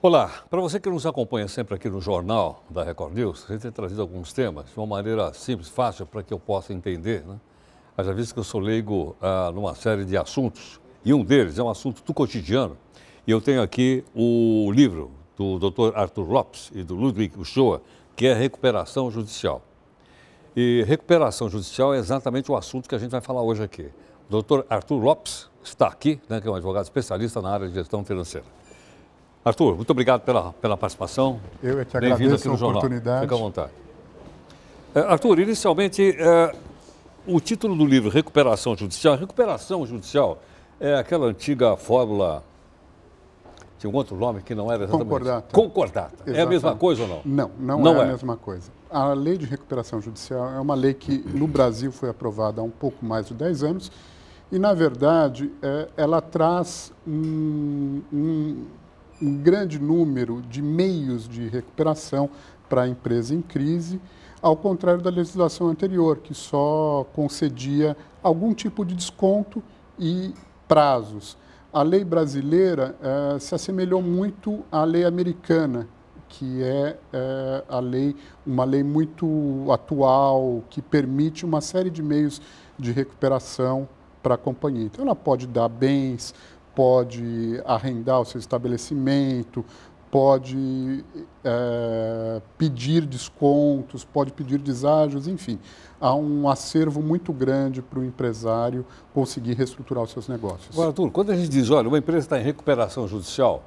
Olá, para você que nos acompanha sempre aqui no Jornal da Record News, a gente tem trazido alguns temas de uma maneira simples, fácil, para que eu possa entender, né? Haja visto que eu sou leigo numa série de assuntos, e um deles é um assunto do cotidiano, e eu tenho aqui o livro do Dr. Arthur Lopes e do Ludwig Uchoa, que é Recuperação Judicial. E recuperação judicial é exatamente o assunto que a gente vai falar hoje aqui. O Dr. Arthur Lopes está aqui, né, que é um advogado especialista na área de gestão financeira. Arthur, muito obrigado pela participação. Eu é que agradeço a oportunidade. Fica à vontade. Arthur, inicialmente, o título do livro, Recuperação Judicial. Recuperação Judicial é aquela antiga fórmula, tinha um outro nome que não era exatamente... Concordata. Concordata. Exatamente. É a mesma coisa ou não? Não é a mesma coisa. A lei de recuperação judicial é uma lei que no Brasil foi aprovada há um pouco mais de 10 anos e, na verdade, ela traz um grande número de meios de recuperação para a empresa em crise, ao contrário da legislação anterior, que só concedia algum tipo de desconto e prazos. A lei brasileira se assemelhou muito à lei americana, que é uma lei muito atual, que permite uma série de meios de recuperação para a companhia. Então, ela pode dar bens, pode arrendar o seu estabelecimento, pode pedir descontos, pode pedir deságios, enfim. Há um acervo muito grande para o empresário conseguir reestruturar os seus negócios. Agora, Arthur, quando a gente diz, olha, uma empresa está em recuperação judicial,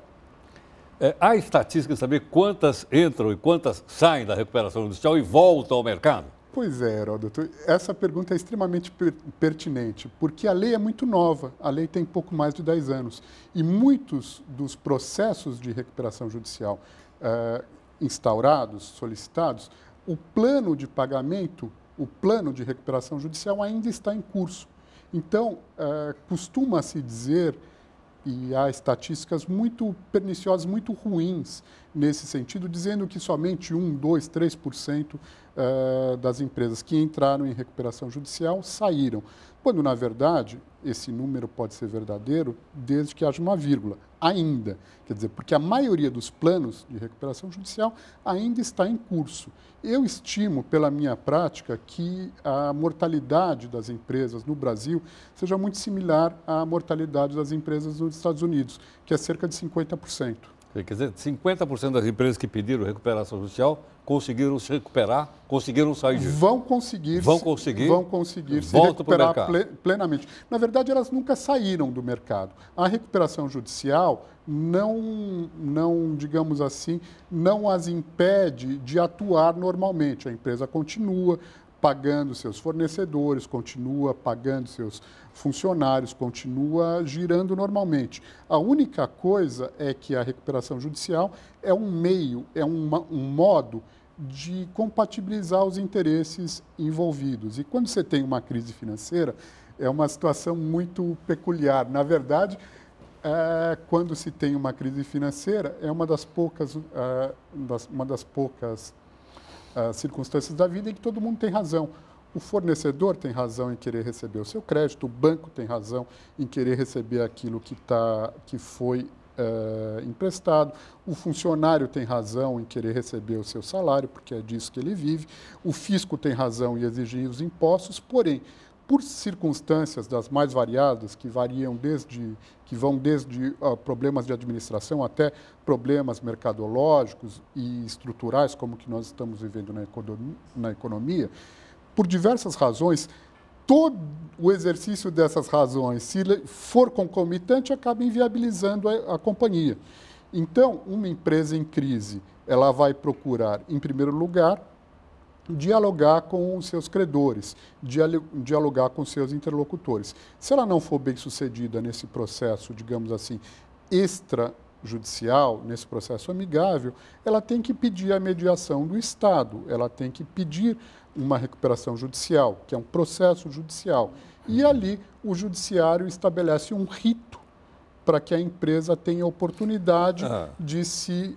há estatísticas de saber quantas entram e quantas saem da recuperação judicial e voltam ao mercado? Pois é, Heródoto, essa pergunta é extremamente pertinente, porque a lei é muito nova, a lei tem pouco mais de 10 anos, e muitos dos processos de recuperação judicial instaurados, solicitados, o plano de pagamento, o plano de recuperação judicial ainda está em curso. Então, costuma-se dizer, e há estatísticas muito perniciosas, muito ruins nesse sentido, dizendo que somente 1, 2, 3% das empresas que entraram em recuperação judicial saíram, quando, na verdade, esse número pode ser verdadeiro desde que haja uma vírgula, ainda. Quer dizer, porque a maioria dos planos de recuperação judicial ainda está em curso. Eu estimo, pela minha prática, que a mortalidade das empresas no Brasil seja muito similar à mortalidade das empresas nos Estados Unidos, que é cerca de 50%. Quer dizer, 50% das empresas que pediram recuperação judicial conseguiram se recuperar, conseguiram sair disso. Vão conseguir se recuperar plenamente. Na verdade, elas nunca saíram do mercado. A recuperação judicial digamos assim, não as impede de atuar normalmente. A empresa continua pagando seus fornecedores, continua pagando seus funcionários, continua girando normalmente. A única coisa é que a recuperação judicial é um meio, é um modo de compatibilizar os interesses envolvidos. E quando você tem uma crise financeira, é uma situação muito peculiar. Na verdade, quando se tem uma crise financeira, é uma das poucas circunstâncias da vida em que todo mundo tem razão. O fornecedor tem razão em querer receber o seu crédito, o banco tem razão em querer receber aquilo que foi emprestado, o funcionário tem razão em querer receber o seu salário, porque é disso que ele vive, o fisco tem razão em exigir os impostos, porém, por circunstâncias das mais variadas, que vão desde problemas de administração até problemas mercadológicos e estruturais, como que nós estamos vivendo na economia, por diversas razões, todo o exercício dessas razões, se for concomitante, acaba inviabilizando a companhia. Então, uma empresa em crise, ela vai procurar, em primeiro lugar, dialogar com os seus credores, dialogar com os seus interlocutores. Se ela não for bem sucedida nesse processo, digamos assim, extrajudicial, nesse processo amigável, ela tem que pedir a mediação do Estado, ela tem que pedir uma recuperação judicial, que é um processo judicial. E ali o judiciário estabelece um rito para que a empresa tenha oportunidade de se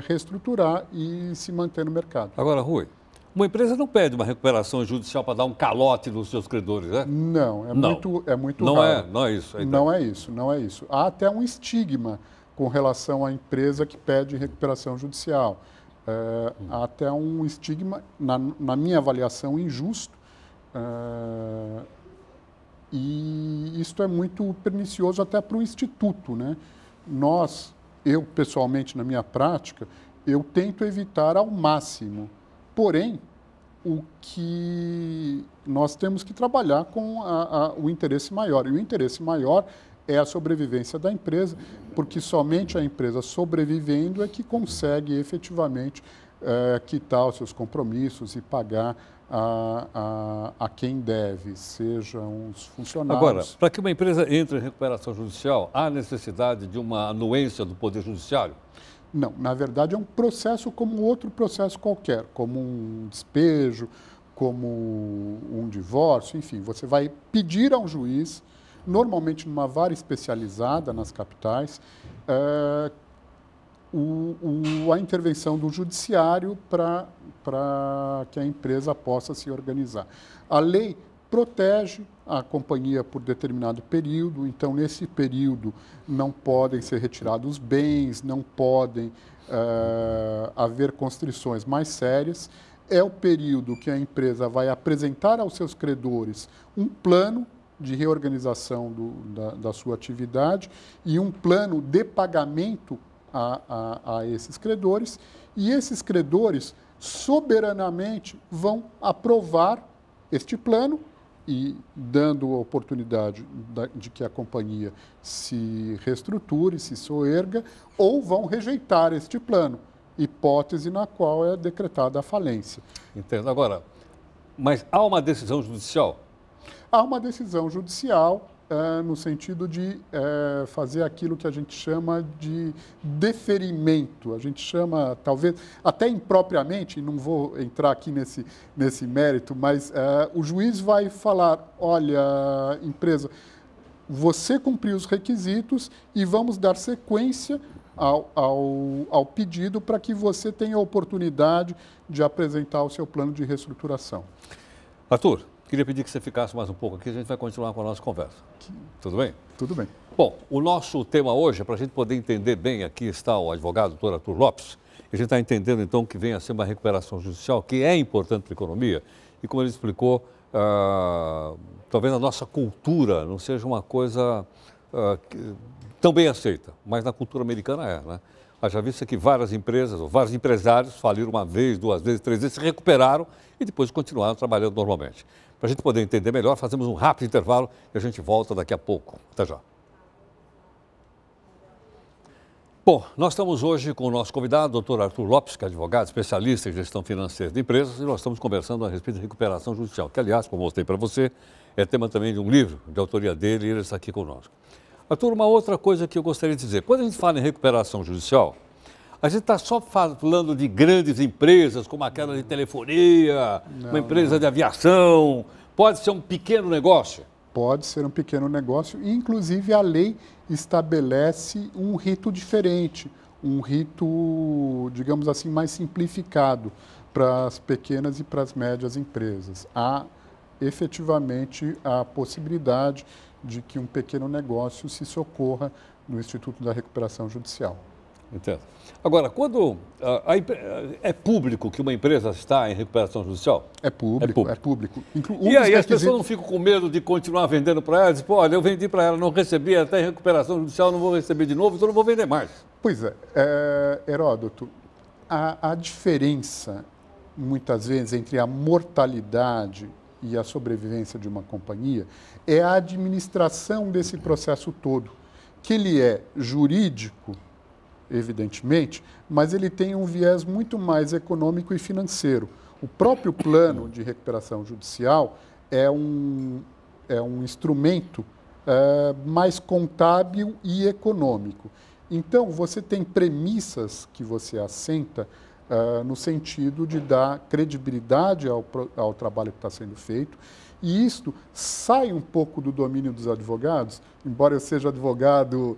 reestruturar e se manter no mercado. Agora, Rui, uma empresa não pede uma recuperação judicial para dar um calote nos seus credores, né? Não, muito não raro. Não é isso. Não é isso. Há até um estigma com relação à empresa que pede recuperação judicial. Há até um estigma, na minha avaliação, injusto, e isto é muito pernicioso até para o Instituto, né? Eu pessoalmente, na minha prática, eu tento evitar ao máximo. Porém, o que nós temos que trabalhar com o interesse maior. E o interesse maior é a sobrevivência da empresa, porque somente a empresa sobrevivendo é que consegue efetivamente quitar os seus compromissos e pagar a quem deve, sejam os funcionários. Agora, para que uma empresa entre em recuperação judicial, há necessidade de uma anuência do Poder Judiciário? Não, na verdade é um processo como outro processo qualquer, como um despejo, como um divórcio, enfim, você vai pedir ao juiz, normalmente numa vara especializada nas capitais, a intervenção do judiciário para que a empresa possa se organizar. A lei protege a companhia por determinado período, então nesse período não podem ser retirados bens, não podem haver constrições mais sérias. É o período que a empresa vai apresentar aos seus credores um plano de reorganização da sua atividade e um plano de pagamento a esses credores, e esses credores soberanamente vão aprovar este plano e dando a oportunidade de que a companhia se reestruture, se soerga, ou vão rejeitar este plano, hipótese na qual é decretada a falência. Entendo. Agora, mas há uma decisão judicial? Há uma decisão judicial no sentido de fazer aquilo que a gente chama de deferimento. A gente chama, talvez, até impropriamente, não vou entrar aqui nesse mérito, mas o juiz vai falar, olha, empresa, você cumpriu os requisitos e vamos dar sequência ao pedido para que você tenha a oportunidade de apresentar o seu plano de reestruturação. Arthur, queria pedir que você ficasse mais um pouco aqui, a gente vai continuar com a nossa conversa. Tudo bem? Tudo bem. Bom, o nosso tema hoje é para a gente poder entender bem, aqui está o advogado, doutor Arthur Lopes, e a gente está entendendo então que vem a ser uma recuperação judicial, que é importante para a economia, e como ele explicou, talvez a nossa cultura não seja uma coisa tão bem aceita, mas na cultura americana é, né? Já visto que várias empresas, ou vários empresários faliram uma vez, duas vezes, três vezes, se recuperaram e depois continuaram trabalhando normalmente. Para a gente poder entender melhor, fazemos um rápido intervalo e a gente volta daqui a pouco. Até já. Bom, nós estamos hoje com o nosso convidado, doutor Arthur Lopes, que é advogado, especialista em gestão financeira de empresas, e nós estamos conversando a respeito de recuperação judicial, que, aliás, como eu mostrei para você, é tema também de um livro de autoria dele e ele está aqui conosco. Arthur, uma outra coisa que eu gostaria de dizer, quando a gente fala em recuperação judicial, a gente está só falando de grandes empresas, como aquela de telefonia, uma empresa de aviação, pode ser um pequeno negócio? Pode ser um pequeno negócio, e inclusive a lei estabelece um rito diferente, um rito, digamos assim, mais simplificado para as pequenas e para as médias empresas. Há efetivamente a possibilidade de que um pequeno negócio se socorra no Instituto da Recuperação Judicial. Entendo. Agora, quando é público que uma empresa está em recuperação judicial? É público, é público. E aí as pessoas não ficam com medo de continuar vendendo para ela? Dizem, pô, olha, eu vendi para ela, não recebi, até em recuperação judicial, não vou receber de novo, então não vou vender mais. Pois é, Heródoto, a diferença, muitas vezes, entre a mortalidade e a sobrevivência de uma companhia é a administração desse processo todo, que ele é jurídico, evidentemente, mas ele tem um viés muito mais econômico e financeiro. O próprio plano de recuperação judicial é um instrumento mais contábil e econômico. Então, você tem premissas que você assenta no sentido de dar credibilidade ao trabalho que está sendo feito. E isto sai um pouco do domínio dos advogados, embora eu seja advogado...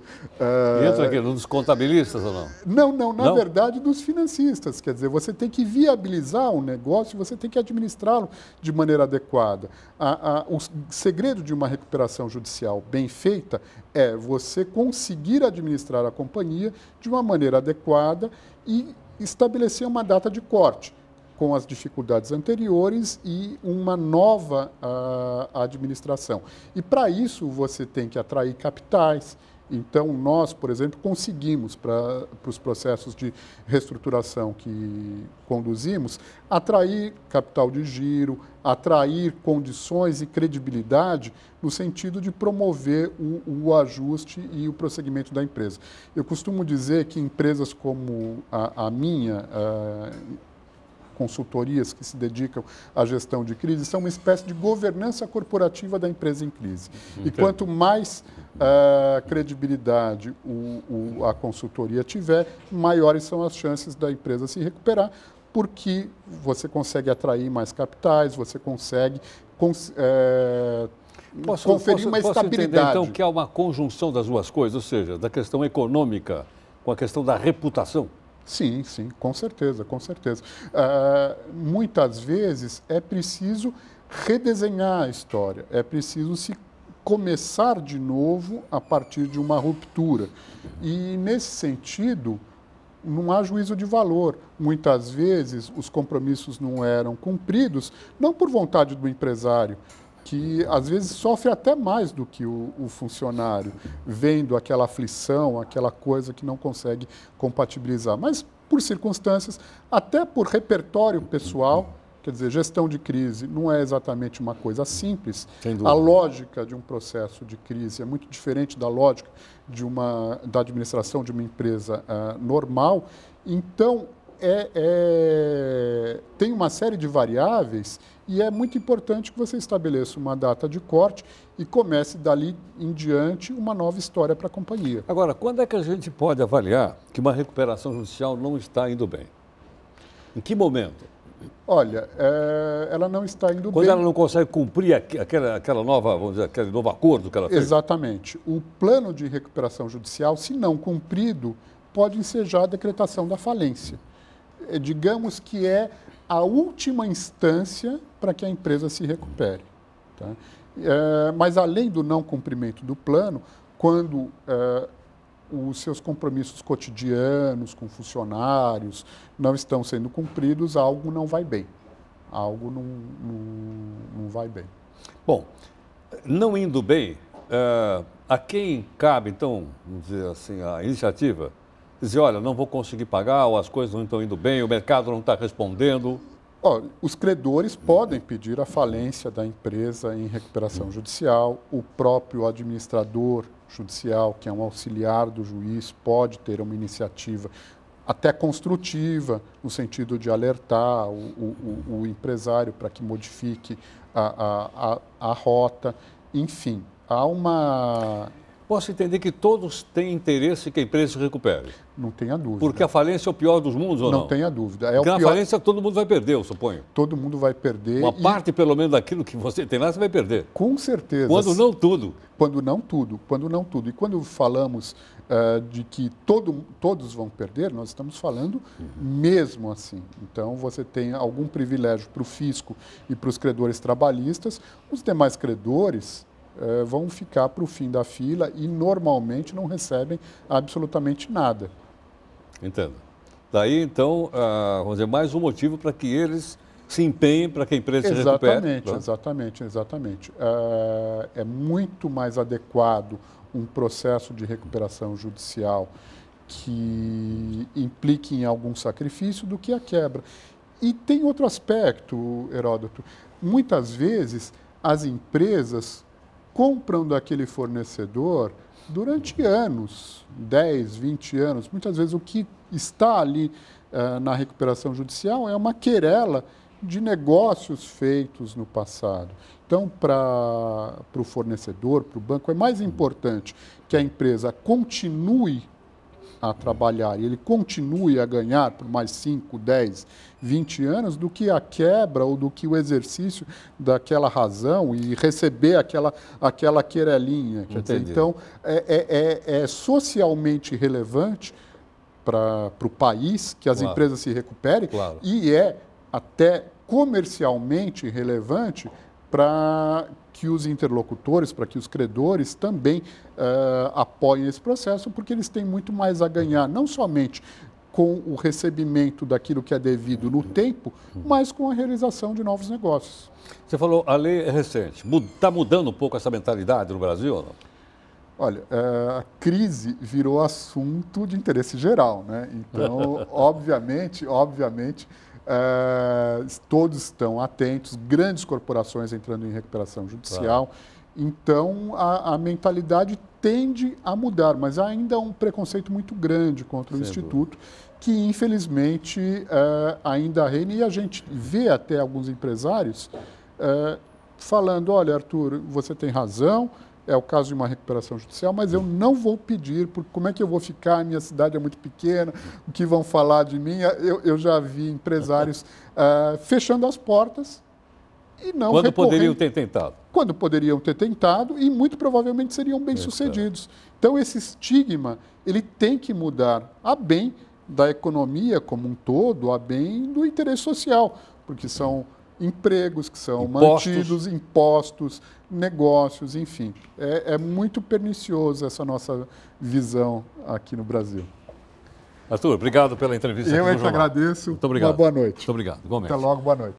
Entra aqui nos contabilistas ou não? Não, na verdade, dos financistas. Quer dizer, você tem que viabilizar um negócio, você tem que administrá-lo de maneira adequada. O segredo de uma recuperação judicial bem feita é você conseguir administrar a companhia de uma maneira adequada e estabelecer uma data de corte com as dificuldades anteriores e uma nova administração. E para isso você tem que atrair capitais. Então nós, por exemplo, conseguimos para os processos de reestruturação que conduzimos, atrair capital de giro, atrair condições e credibilidade no sentido de promover o ajuste e o prosseguimento da empresa. Eu costumo dizer que empresas como a minha, consultorias que se dedicam à gestão de crise, são uma espécie de governança corporativa da empresa em crise. E quanto mais credibilidade a consultoria tiver, maiores são as chances da empresa se recuperar, porque você consegue atrair mais capitais, você consegue conferir uma estabilidade. Posso entender, então, que há uma conjunção das duas coisas, ou seja, da questão econômica com a questão da reputação? Sim, com certeza, com certeza. Muitas vezes é preciso redesenhar a história, é preciso se começar de novo a partir de uma ruptura. E, nesse sentido, não há juízo de valor. Muitas vezes os compromissos não eram cumpridos, não por vontade do empresário, que às vezes sofre até mais do que o funcionário, vendo aquela aflição, aquela coisa que não consegue compatibilizar. Mas por circunstâncias, até por repertório pessoal, quer dizer, gestão de crise não é exatamente uma coisa simples. A lógica de um processo de crise é muito diferente da lógica da administração de uma empresa normal. Então, tem uma série de variáveis e é muito importante que você estabeleça uma data de corte e comece dali em diante uma nova história para a companhia. Agora, quando é que a gente pode avaliar que uma recuperação judicial não está indo bem? Em que momento? Olha, ela não está indo bem... Quando ela não consegue cumprir aquela nova, vamos dizer, aquele novo acordo que ela fez? Exatamente. O plano de recuperação judicial, se não cumprido, pode ensejar a decretação da falência. Digamos que é a última instância para que a empresa se recupere. Tá? Mas, além do não cumprimento do plano, quando os seus compromissos cotidianos com funcionários não estão sendo cumpridos, algo não vai bem. Algo não vai bem. Bom, não indo bem, a quem cabe, então, vamos dizer assim, a iniciativa? Dizer, olha, não vou conseguir pagar, ou as coisas não estão indo bem, o mercado não está respondendo. Os credores podem pedir a falência da empresa em recuperação judicial, o próprio administrador judicial, que é um auxiliar do juiz, pode ter uma iniciativa até construtiva, no sentido de alertar o empresário para que modifique a rota. Enfim, há uma... Posso entender que todos têm interesse que a empresa se recupere? Não tenha dúvida. Porque a falência é o pior dos mundos, ou não? Não tenha dúvida. Porque na falência todo mundo vai perder, eu suponho. Todo mundo vai perder. Uma parte, pelo menos, daquilo que você tem lá, você vai perder. Com certeza. Quando não tudo. Quando não tudo. E quando falamos de que todos vão perder, nós estamos falando mesmo assim. Então, você tem algum privilégio para o fisco e para os credores trabalhistas. Os demais credores vão ficar para o fim da fila e normalmente não recebem absolutamente nada. Entendo. Daí, então, vamos dizer, mais um motivo para que eles se empenhem para que a empresa se recupere. Exatamente. É muito mais adequado um processo de recuperação judicial que implique em algum sacrifício do que a quebra. E tem outro aspecto, Heródoto. Muitas vezes, as empresas compram daquele fornecedor durante anos, 10, 20 anos. Muitas vezes o que está ali na recuperação judicial é uma querela de negócios feitos no passado. Então, para o fornecedor, para o banco, é mais importante que a empresa continue a trabalhar e ele continue a ganhar por mais 5, 10, 20 anos, do que a quebra ou do que o exercício daquela razão e receber aquela querelinha. Quer dizer, então, é socialmente relevante para o país que as empresas se recuperem e é até comercialmente relevante para que os interlocutores, para que os credores também apoiem esse processo, porque eles têm muito mais a ganhar, não somente com o recebimento daquilo que é devido no tempo, mas com a realização de novos negócios. Você falou, a lei é recente. Está mudando um pouco essa mentalidade no Brasil ou não? Olha, a crise virou assunto de interesse geral, né? Então, obviamente, todos estão atentos, grandes corporações entrando em recuperação judicial. Então, a mentalidade tende a mudar, mas há ainda um preconceito muito grande contra o Instituto, que infelizmente ainda reina, e a gente vê até alguns empresários falando, olha, Arthur, você tem razão, é o caso de uma recuperação judicial, mas eu não vou pedir, porque como é que eu vou ficar? A minha cidade é muito pequena, o que vão falar de mim? Eu já vi empresários fechando as portas e não Quando poderiam ter tentado. Quando poderiam ter tentado e muito provavelmente seriam bem-sucedidos. Então, esse estigma, ele tem que mudar a bem da economia como um todo, a bem do interesse social, porque são empregos que são mantidos, impostos, negócios, enfim. É muito perniciosa essa nossa visão aqui no Brasil. Arthur, obrigado pela entrevista. Eu é que agradeço. Muito obrigado. Uma boa noite. Muito obrigado. Igualmente. Até logo, boa noite.